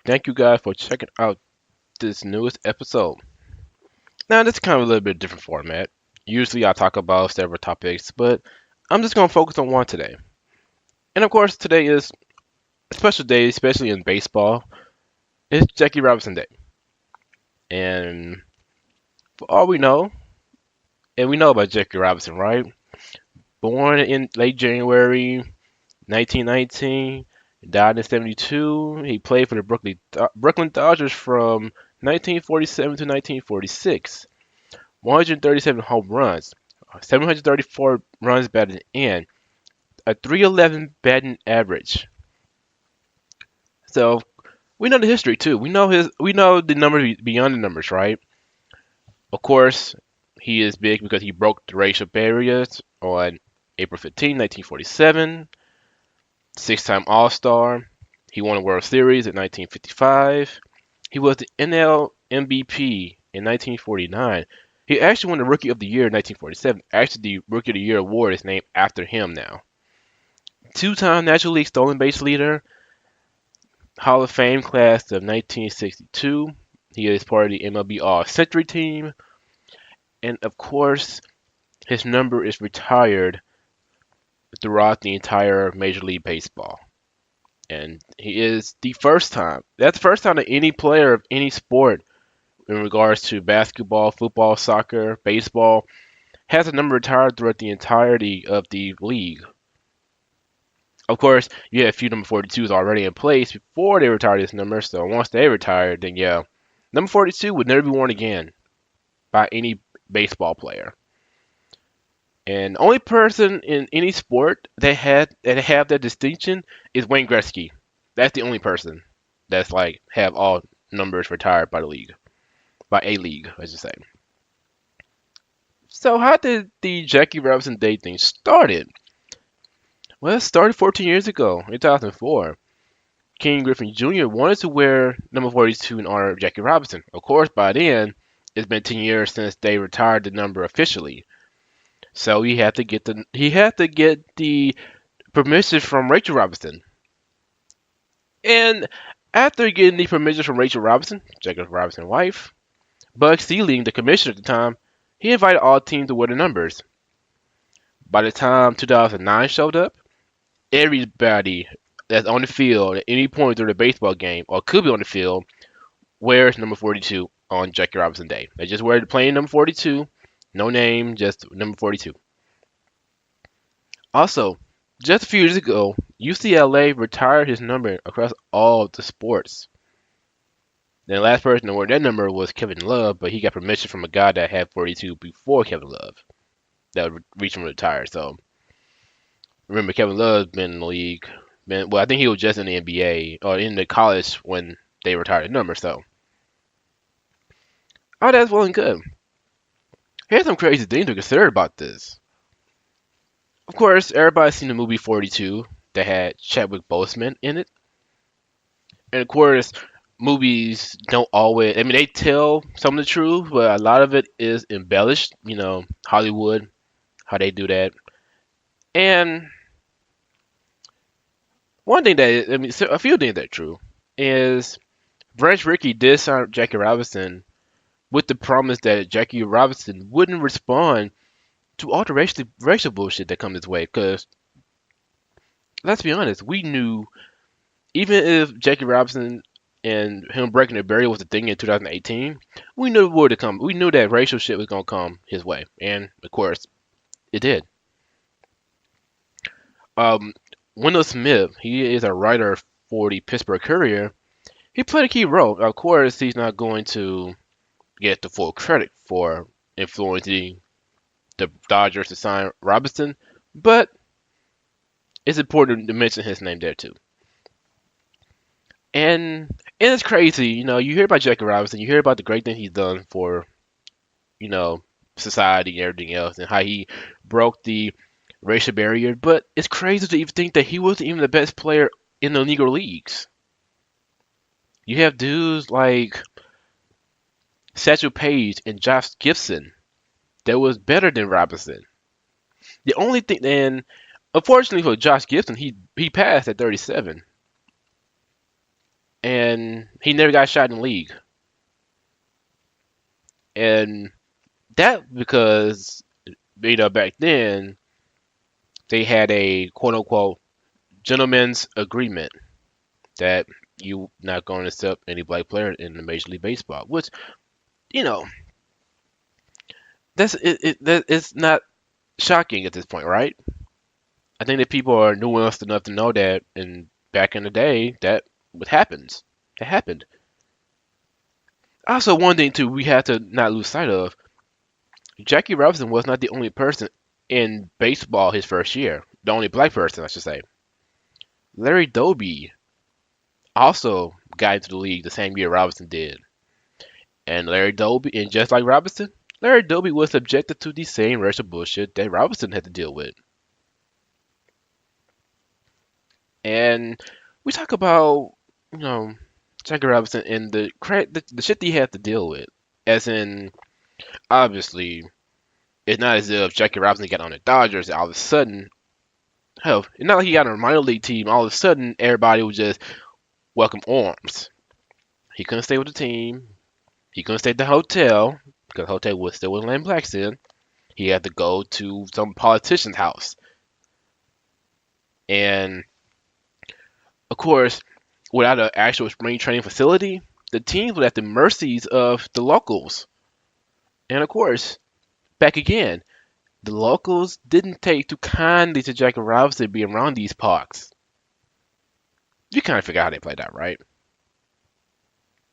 Thank you guys for checking out this newest episode. Now, this is kind of a little bit different format. Usually, I talk about several topics, but I'm just going to focus on one today. And of course, today is a special day, especially in baseball. It's Jackie Robinson Day. And for all we know, and we know about Jackie Robinson, right? Born in late January 1919, died in 72. He played for the Brooklyn Dodgers from 1947 to 1946. 137 home runs, 734 runs batted in, a 311 batting average. So we know the history too. We know the numbers beyond the numbers, right? Of course, he is big because he broke the racial barriers on April 15, 1947. Six-time All-Star. He won a World Series in 1955. He was the NL MVP in 1949. He actually won the Rookie of the Year in 1947. Actually, the Rookie of the Year award is named after him now. Two-time National League stolen base leader, Hall of Fame class of 1962. He is part of the MLB All-Century team. And of course, his number is retired throughout the entire Major League Baseball. And he is the first time. That's the first time that any player of any sport in regards to basketball, football, soccer, baseball, has a number retired throughout the entirety of the league. Of course, you had a few number 42s already in place before they retired this number, so once they retired, then yeah, number 42 would never be worn again by any baseball player. And the only person in any sport that have that distinction is Wayne Gretzky. That's the only person that's like have all numbers retired by the league, by a league, I should say. So how did the Jackie Robinson Day thing started? Well, it started 14 years ago, in 2004. King Griffin Jr. wanted to wear number 42 in honor of Jackie Robinson. Of course, by then, it's been 10 years since they retired the number officially. So he had to get the permission from Rachel Robinson. And after getting the permission from Rachel Robinson, Jackie Robinson's wife, Bud Selig, the commissioner at the time, he invited all teams to wear the numbers. By the time 2009 showed up, everybody that's on the field at any point during the baseball game or could be on the field wears number 42 on Jackie Robinson Day. They just wear the plain number 42, no name, just number 42. Also, just a few years ago, UCLA retired his number across all the sports. The last person to wear that number was Kevin Love, but he got permission from a guy that had 42 before Kevin Love that would reach him to retire. So remember, Kevin Love's been in the league. Well, I think he was just in the NBA or in the college when they retired the number. So all that's well and good. Here's some crazy things to consider about this. Of course, everybody's seen the movie 42 that had Chadwick Boseman in it. And of course, movies don't always, I mean, they tell some of the truth, but a lot of it is embellished. Hollywood, how they do that. And one thing that, I mean, a few things that are true is Branch Rickey did sign Jackie Robinson with the promise that Jackie Robinson wouldn't respond to all the racial bullshit that comes his way. Because, let's be honest, we knew, even if Jackie Robinson and him breaking the barrier was the thing in 2018, we knew what would come. We knew that racial shit was gonna come his way, and of course, it did. Um, Wendell Smith, he is a writer for the Pittsburgh Courier. He played a key role. Of course, he's not going to get the full credit for influencing the Dodgers to sign Robinson, but it's important to mention his name there too. And it's crazy, you hear about Jackie Robinson, you hear about the great thing he's done for, you know, society and everything else, and how he broke the racial barrier, but it's crazy to even think that he wasn't even the best player in the Negro Leagues. You have dudes like Satchel Paige and Josh Gibson that was better than Robinson. The only thing, and unfortunately for Josh Gibson, he passed at 37. and he never got a shot in the league. And that because back then they had a quote unquote gentleman's agreement that you not going to accept any black player in the Major League Baseball, which you know that it's not shocking at this point, right? I think that people are nuanced enough to know that, and back in the day, that what happens. It happened. Also, one thing too, we have to not lose sight of: Jackie Robinson was not the only person in baseball his first year. The only black person, I should say. Larry Doby also got into the league the same year Robinson did, and just like Robinson, Larry Doby was subjected to the same racial bullshit that Robinson had to deal with. And we talk about, you know, Jackie Robinson and the shit that he had to deal with. As in, obviously, it's not as if Jackie Robinson got on the Dodgers and all of a sudden, hell, it's not like he got on a minor league team. All of a sudden, everybody would just welcome arms. He couldn't stay with the team. He couldn't stay at the hotel because the hotel was still with Lane Blacks in. He had to go to some politician's house. And of course, without an actual spring training facility, the teams were at the mercies of the locals. And of course, back again, the locals didn't take too kindly to Jackie Robinson being around these parks. You kind of figure how they played out, right?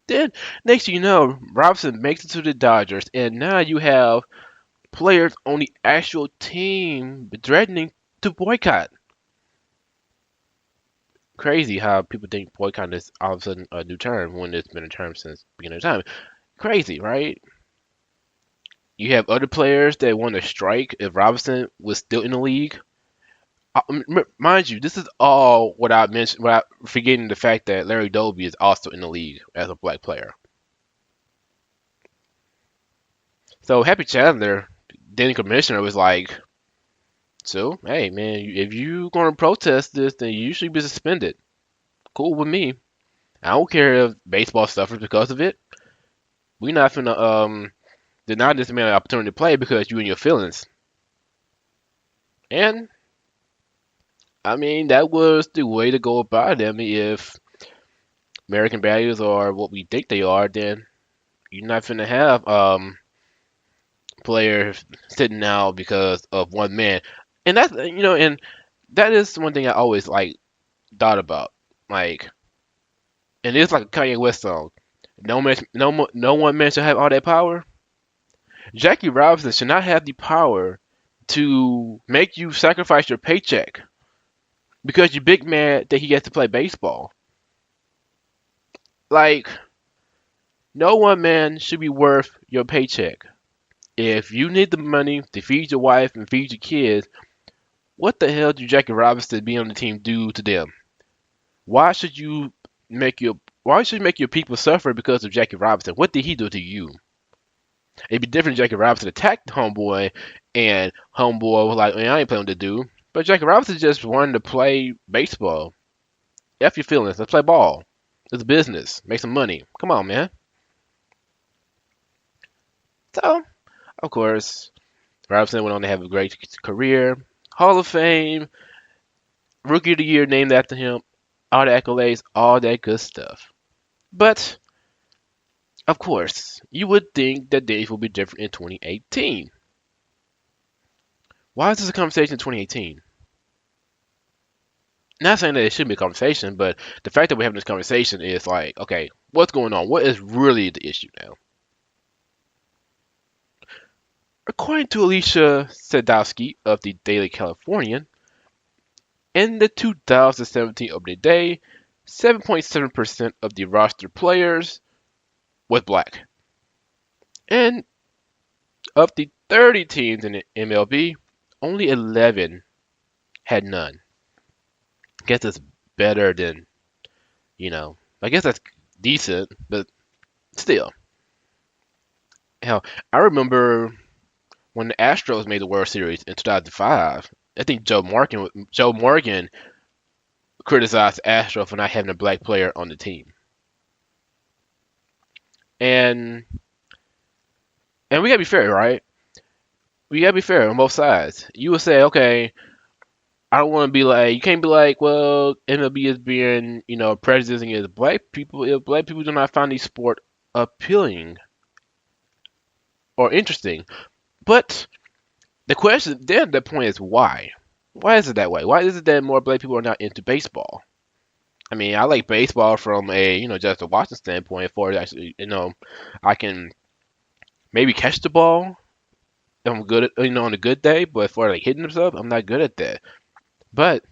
Then, next thing you know, Robinson makes it to the Dodgers, and now you have players on the actual team threatening to boycott. Crazy how people think boycott is all of a sudden a new term when it's been a term since the beginning of time. Crazy, right? You have other players that want to strike if Robinson was still in the league. Mind you, this is all without forgetting the fact that Larry Doby is also in the league as a black player. So Happy Chandler, then commissioner, was like, "So, hey man, if you gonna protest this, then you should be suspended. Cool with me. I don't care if baseball suffers because of it. We're not finna deny this man an opportunity to play because you and your feelings." And I mean, that was the way to go about it. I mean, if American values are what we think they are, then you're not finna have players sitting out because of one man. And that's and that is one thing I always like thought about. Like, and it's like a Kanye West song. No one man should have all that power. Jackie Robinson should not have the power to make you sacrifice your paycheck because you're big mad that he gets to play baseball. Like, no one man should be worth your paycheck. If you need the money to feed your wife and feed your kids, what the hell do Jackie Robinson be on the team do to them? Why should you make your people suffer because of Jackie Robinson? What did he do to you? It'd be different if Jackie Robinson attacked Homeboy and Homeboy was like, man, I ain't playing with the dude. But Jackie Robinson just wanted to play baseball. F your feelings. Let's play ball. It's business. Make some money. Come on, man. So, of course, Robinson went on to have a great career. Hall of Fame, Rookie of the Year named after him, all the accolades, all that good stuff. But, of course, you would think that days will be different in 2018. Why is this a conversation in 2018? Not saying that it shouldn't be a conversation, but the fact that we're having this conversation is like, okay, what's going on? What is really the issue now? According to Alicia Sadowski of the Daily Californian, in the 2017 opening day, 7.7% of the roster players was black. And of the 30 teams in the MLB, only 11 had none. I guess that's better than, I guess that's decent, but still. Hell, I remember when the Astros made the World Series in 2005. I think Joe Morgan criticized the Astros for not having a black player on the team. And we gotta be fair, right? We gotta be fair on both sides. You would say, okay, I don't want to be like, you can't be like, well, MLB is being, prejudicing against black people if black people do not find the sport appealing or interesting. But the question then at that point is why? Why is it that way? Why is it that more black people are not into baseball? I mean, I like baseball from a, just a watching standpoint for actually, I can maybe catch the ball if I'm good at, on a good day, but for like hitting stuff, I'm not good at that. But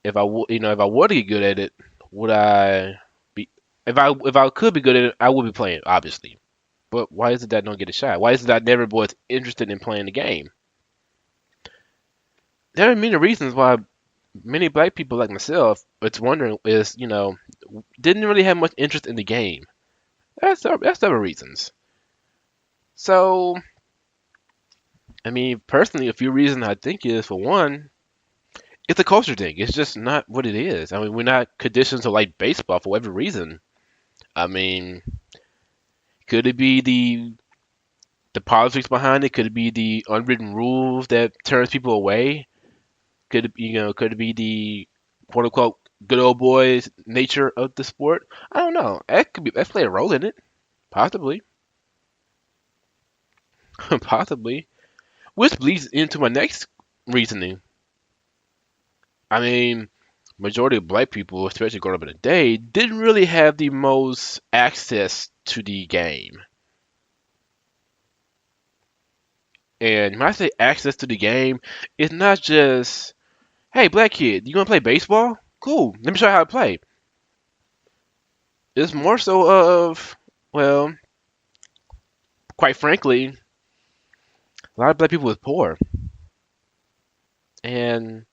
if I were to get good at it, would I be? If I could be good at it, I would be playing, obviously. But why is it that I don't get a shot? Why is it that I never was interested in playing the game? There are many reasons why many black people like myself, it's wondering is, didn't really have much interest in the game. That's several reasons. So, I mean, personally, a few reasons I think is for one, it's a culture thing. It's just not what it is. I mean, we're not conditioned to like baseball for whatever reason. I mean, could it be the politics behind it? Could it be the unwritten rules that turns people away? Could it be the quote unquote good old boys nature of the sport? I don't know. That play a role in it. Possibly. Possibly. Which leads into my next reasoning. I mean, majority of black people, especially growing up in the day, didn't really have the most access to the game. And when I say access to the game, it's not just, hey, black kid, you gonna play baseball? Cool, let me show you how to play. It's more so of, well, quite frankly, a lot of black people was poor. And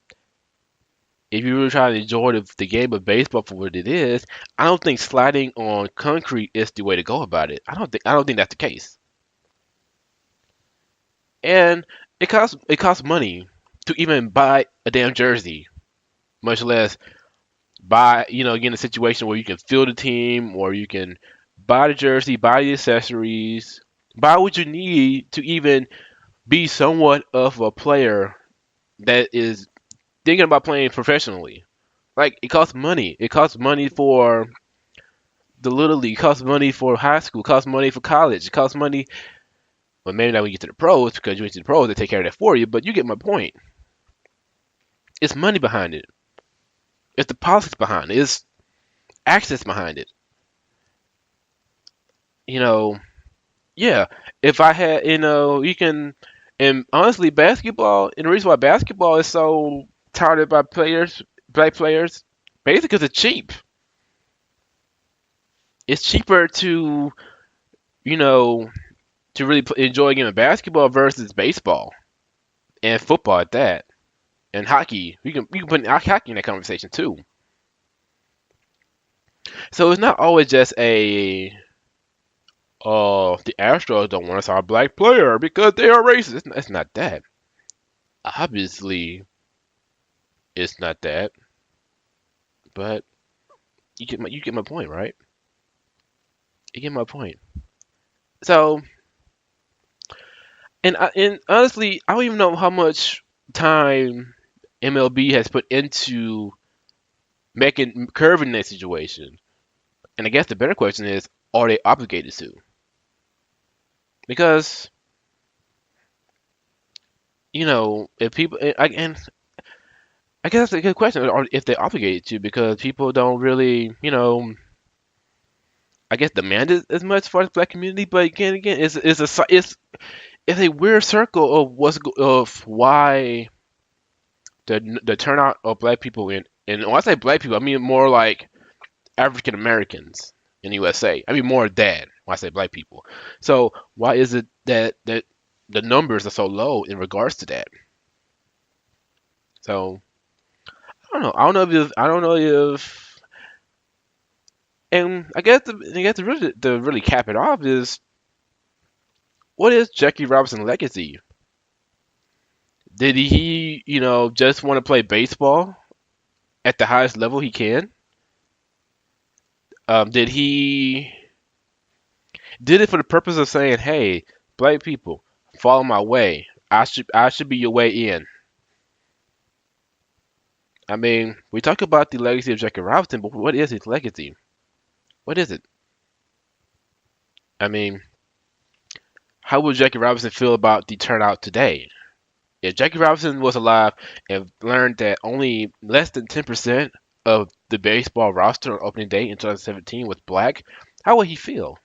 if you really try to enjoy the game of baseball for what it is, I don't think sliding on concrete is the way to go about it. I don't think that's the case. And it costs money to even buy a damn jersey, much less buy, get in a situation where you can field a team or you can buy the jersey, buy the accessories, buy what you need to even be somewhat of a player that is thinking about playing professionally. Like it costs money. It costs money for the little league. It costs money for high school. It costs money for college. It costs money. Well, maybe not when you get to the pros because you get to the pros, they take care of that for you. But you get my point. It's money behind it. It's the politics behind it. It's access behind it. You know, yeah. If I had, you can, and honestly, basketball, and the reason why basketball is so touted by players, black players, basically because it's cheap. It's cheaper you know, to really enjoy a game of basketball versus baseball and football at that, and hockey. You can put hockey in that conversation too. So it's not always just the Astros don't want to sign a black player because they are racist. It's not that. Obviously, it's not that. But you get my point, right? You get my point. So, and honestly, I don't even know how much time MLB has put into making curving that situation. And I guess the better question is, are they obligated to? Because if people, and I guess that's a good question, or if they're obligated to, because people don't really, I guess demand it as much for the black community. But again, it's a weird circle of of why the turnout of black people and when I say black people, I mean more like African Americans in the USA. I mean more of that when I say black people. So why is it that the numbers are so low in regards to that? So I don't know. I don't know if and I guess to really cap it off is what is Jackie Robinson's legacy? Did he, just want to play baseball at the highest level he can? Did he Did it for the purpose of saying, "Hey, black people, follow my way. I should be your way in." I mean, we talk about the legacy of Jackie Robinson, but what is his legacy? What is it? I mean, how would Jackie Robinson feel about the turnout today? If Jackie Robinson was alive and learned that only less than 10% of the baseball roster on opening day in 2017 was black, how would he feel?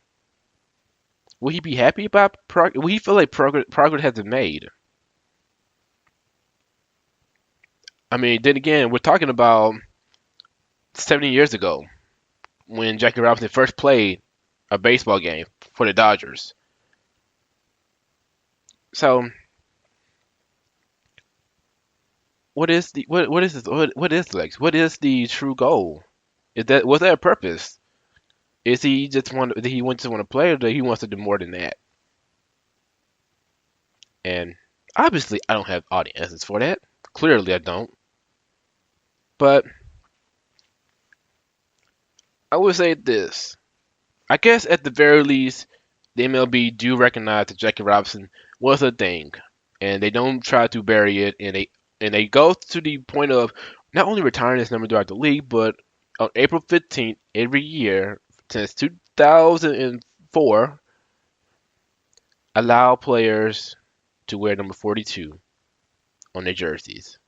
Would he be happy about progress? Would he feel like progress has been made? I mean, then again, we're talking about 70 years ago when Jackie Robinson first played a baseball game for the Dodgers. So, what is Lex? What is the true goal? Was that a purpose? Is he just want did he want to want to play or did he wants to do more than that? And obviously, I don't have all the answers for that. Clearly, I don't. But I would say this. I guess at the very least, the MLB do recognize that Jackie Robinson was a thing, and they don't try to bury it, and they go to the point of not only retiring his number throughout the league, but on April 15th every year since 2004, allow players to wear number 42 on their jerseys.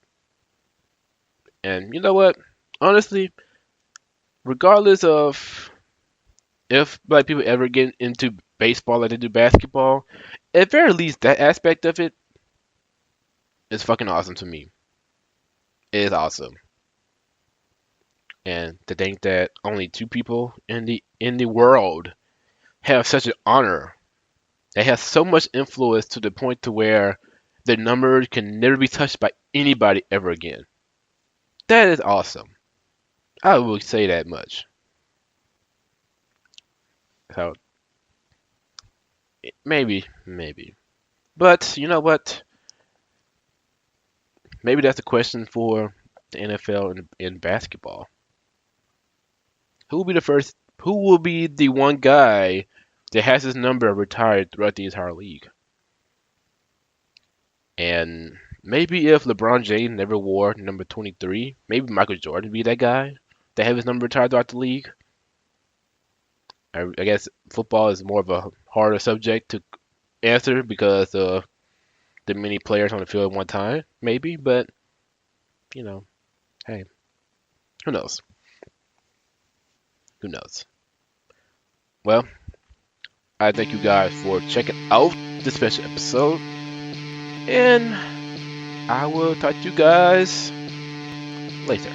And you know what? Honestly, regardless of if black people ever get into baseball like they do basketball, at very least that aspect of it is fucking awesome to me. It is awesome. And to think that only two people in the world have such an honor, they have so much influence to the point to where their number can never be touched by anybody ever again. That is awesome. I will say that much. So maybe. But you know what? Maybe that's a question for the NFL in basketball. Who will be the first? Who will be the one guy that has his number retired throughout the entire league? And maybe if LeBron James never wore number 23, maybe Michael Jordan be that guy that have his number retired throughout the league. I guess football is more of a harder subject to answer because of the many players on the field at one time, maybe. But you know, hey, who knows? Who knows? Well, I thank you guys for checking out this special episode, and I will talk to you guys later.